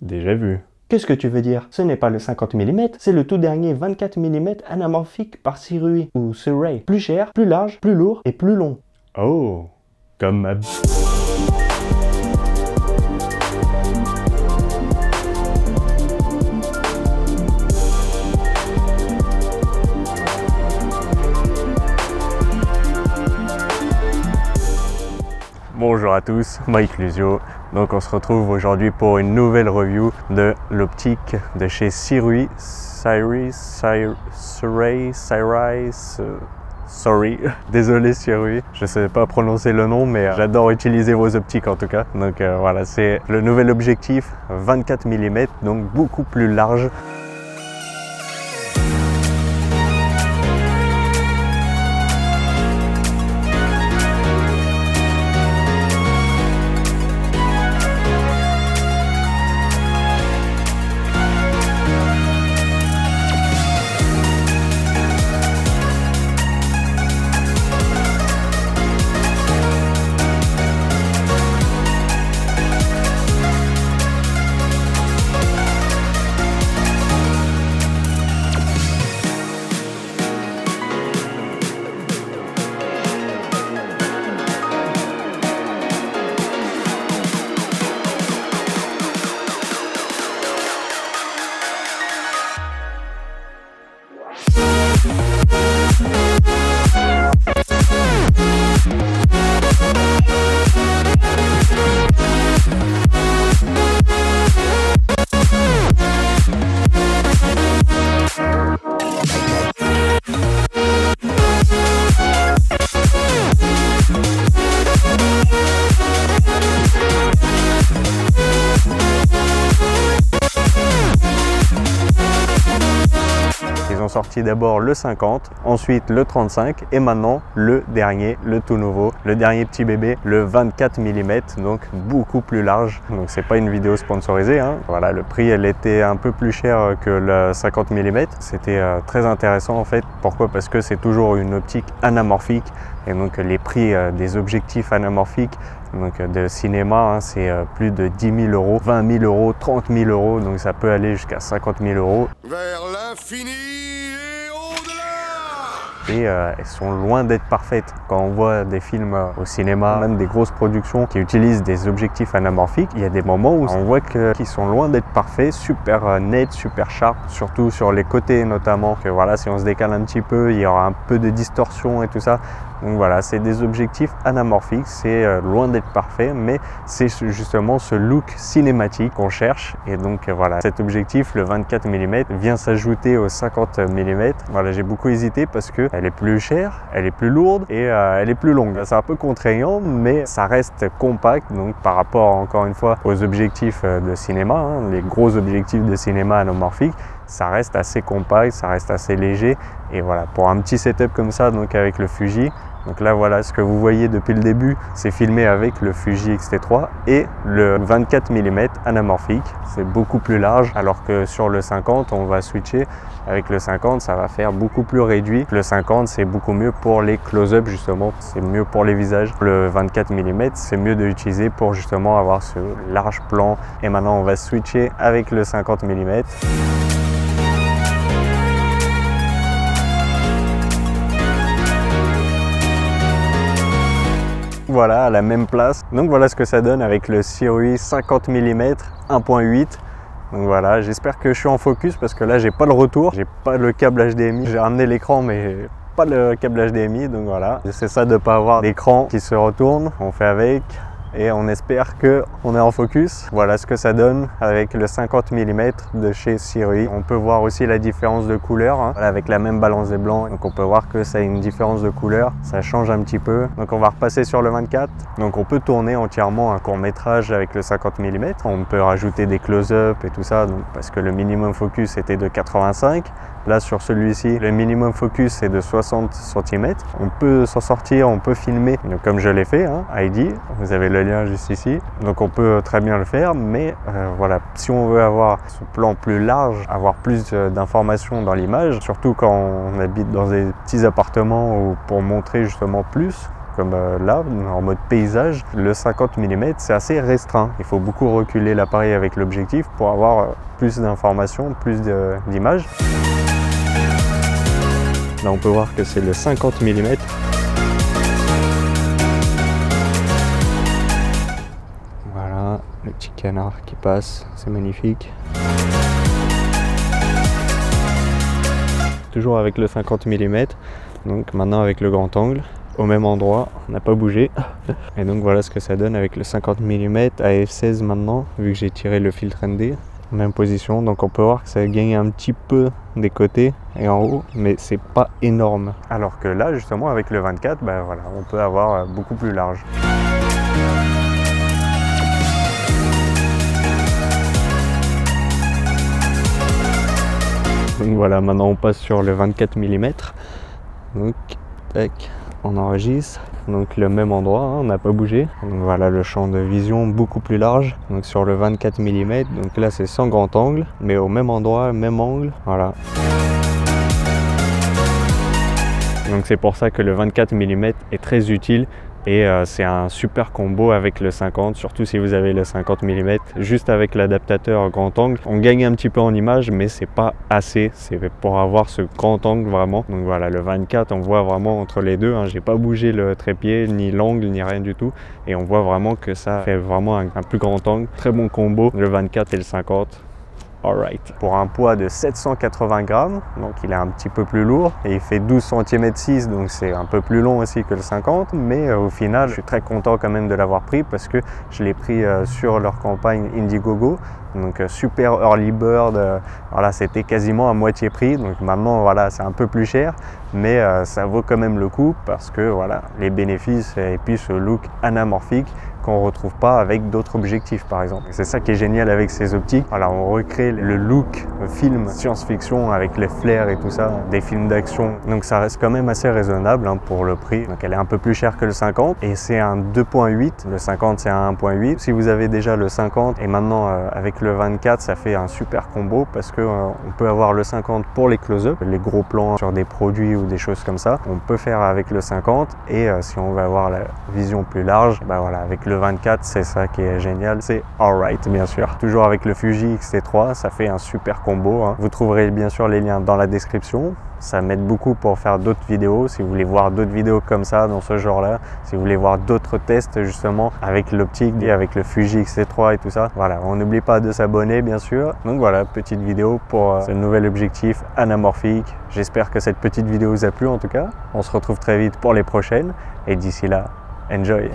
Déjà vu. Qu'est-ce que tu veux dire? Ce n'est pas le 50 mm, c'est le tout dernier 24 mm anamorphique par Sirui ou Sirui. Plus cher, plus large, plus lourd et plus long. Oh, comme ma... Bonjour à tous, Mike Lusio. Donc on se retrouve aujourd'hui pour une nouvelle review de l'optique de chez Sirui. Sorry, désolé Sirui, je sais pas prononcer le nom, mais j'adore utiliser vos optiques en tout cas. Donc voilà, c'est le nouvel objectif 24 mm, donc beaucoup plus large. Ils ont sorti d'abord le 50, ensuite le 35 et maintenant le dernier, le tout nouveau, le dernier petit bébé, le 24 mm, donc beaucoup plus large. Donc c'est pas une vidéo sponsorisée, hein. Voilà, le prix elle était un peu plus cher que le 50 mm. C'était très intéressant en fait. Pourquoi? Parce que c'est toujours une optique anamorphique et donc les prix des objectifs anamorphiques donc de cinéma, hein, c'est plus de 10 000 euros, 20 000 euros, 30 000 euros, donc ça peut aller jusqu'à 50 000 euros. Vers l'infini et au-delà. Et elles sont loin d'être parfaites. Quand on voit des films au cinéma, même des grosses productions qui utilisent des objectifs anamorphiques, il y a des moments où on voit qu'ils sont loin d'être parfaits, super nets, super sharp, surtout sur les côtés notamment. Que voilà, si on se décale un petit peu, il y aura un peu de distorsion et tout ça. Donc voilà, c'est des objectifs anamorphiques, c'est loin d'être parfait, mais c'est justement ce look cinématique qu'on cherche. Et donc voilà, cet objectif, le 24 mm, vient s'ajouter au 50 mm. Voilà, j'ai beaucoup hésité parce que elle est plus chère, elle est plus lourde et elle est plus longue. C'est un peu contraignant, mais ça reste compact. Donc par rapport encore une fois aux objectifs de cinéma, hein, les gros objectifs de cinéma anamorphiques, ça reste assez compact, ça reste assez léger. Et voilà, pour un petit setup comme ça, donc avec le Fuji. Donc là voilà, ce que vous voyez depuis le début, c'est filmé avec le Fuji X-T3 et le 24 mm anamorphique. C'est beaucoup plus large, alors que sur le 50, on va switcher. Avec le 50, ça va faire beaucoup plus réduit. Le 50, c'est beaucoup mieux pour les close-up justement, c'est mieux pour les visages. Le 24 mm, c'est mieux de l'utiliser pour justement avoir ce large plan. Et maintenant, on va switcher avec le 50 mm. Voilà, à la même place. Donc voilà ce que ça donne avec le Sirui 50 mm 1.8. Donc voilà, j'espère que je suis en focus parce que là j'ai pas le retour, j'ai pas le câble HDMI. J'ai ramené l'écran mais pas le câble HDMI, donc voilà. C'est ça de pas avoir d'écran qui se retourne, on fait avec. Et on espère qu'on est en focus. Voilà ce que ça donne avec le 50 mm de chez Sirui. On peut voir aussi la différence de couleur, hein, avec la même balance des blancs. Donc on peut voir que ça a une différence de couleur, ça change un petit peu. Donc on va repasser sur le 24. Donc on peut tourner entièrement un court métrage avec le 50 mm. On peut rajouter des close-up et tout ça, donc, parce que le minimum focus était de 85. Là sur celui-ci, le minimum focus est de 60 cm. On peut s'en sortir, on peut filmer comme je l'ai fait, hein, Heidi. Vous avez le lien juste ici. Donc on peut très bien le faire, mais voilà, si on veut avoir ce plan plus large, avoir plus d'informations dans l'image, surtout quand on habite dans des petits appartements ou pour montrer justement plus, comme là, en mode paysage, le 50 mm c'est assez restreint. Il faut beaucoup reculer l'appareil avec l'objectif pour avoir plus d'informations, plus d'images. Là on peut voir que c'est le 50 mm. Voilà, le petit canard qui passe, c'est magnifique. Toujours avec le 50 mm, donc maintenant avec le grand angle, au même endroit, on n'a pas bougé. Et donc voilà ce que ça donne avec le 50 mm à f16 maintenant, vu que j'ai tiré le filtre ND. Même position, donc on peut voir que ça gagne un petit peu des côtés et en haut, mais c'est pas énorme. Alors que là, justement, avec le 24, ben voilà, on peut avoir beaucoup plus large. Donc voilà, maintenant on passe sur le 24 mm. Donc, tac, on enregistre. Donc le même endroit, hein, on n'a pas bougé. Donc voilà le champ de vision beaucoup plus large. Donc sur le 24 mm, donc là c'est sans grand angle, mais au même endroit, même angle, voilà. Donc c'est pour ça que le 24 mm est très utile. Et c'est un super combo avec le 50, surtout si vous avez le 50 mm. Juste avec l'adaptateur grand angle, on gagne un petit peu en image, mais c'est pas assez. C'est pour avoir ce grand angle vraiment. Donc voilà, le 24, on voit vraiment entre les deux. Hein, j'ai pas bougé le trépied, ni l'angle, ni rien du tout. Et on voit vraiment que ça fait vraiment un plus grand angle. Très bon combo, le 24 et le 50. Alright. Pour un poids de 780 grammes, donc il est un petit peu plus lourd et il fait 12 cm 6, donc c'est un peu plus long aussi que le 50, mais au final je suis très content quand même de l'avoir pris parce que je l'ai pris sur leur campagne Indiegogo, donc super early bird, voilà, c'était quasiment à moitié prix, donc maintenant voilà, c'est un peu plus cher, mais ça vaut quand même le coup parce que voilà, les bénéfices et puis ce look anamorphique qu'on ne retrouve pas avec d'autres objectifs par exemple. C'est ça qui est génial avec ces optiques. Voilà, on recrée le look film science-fiction avec les flares et tout ça, des films d'action. Donc ça reste quand même assez raisonnable hein, pour le prix. Donc elle est un peu plus chère que le 50 et c'est un 2.8. Le 50 c'est un 1.8. Si vous avez déjà le 50 et maintenant avec le 24, ça fait un super combo parce que on peut avoir le 50 pour les close-up, les gros plans sur des produits ou des choses comme ça. On peut faire avec le 50 et si on veut avoir la vision plus large, bah voilà, avec le 24, c'est ça qui est génial, c'est Alright bien sûr. Toujours avec le Fuji X-T3, ça fait un super combo. Hein. Vous trouverez bien sûr les liens dans la description. Ça m'aide beaucoup pour faire d'autres vidéos. Si vous voulez voir d'autres vidéos comme ça, dans ce genre-là, si vous voulez voir d'autres tests justement avec l'optique et avec le Fuji X-T3 et tout ça, voilà, on n'oublie pas de s'abonner bien sûr. Donc voilà, petite vidéo pour ce nouvel objectif anamorphique. J'espère que cette petite vidéo vous a plu en tout cas. On se retrouve très vite pour les prochaines et d'ici là, enjoy!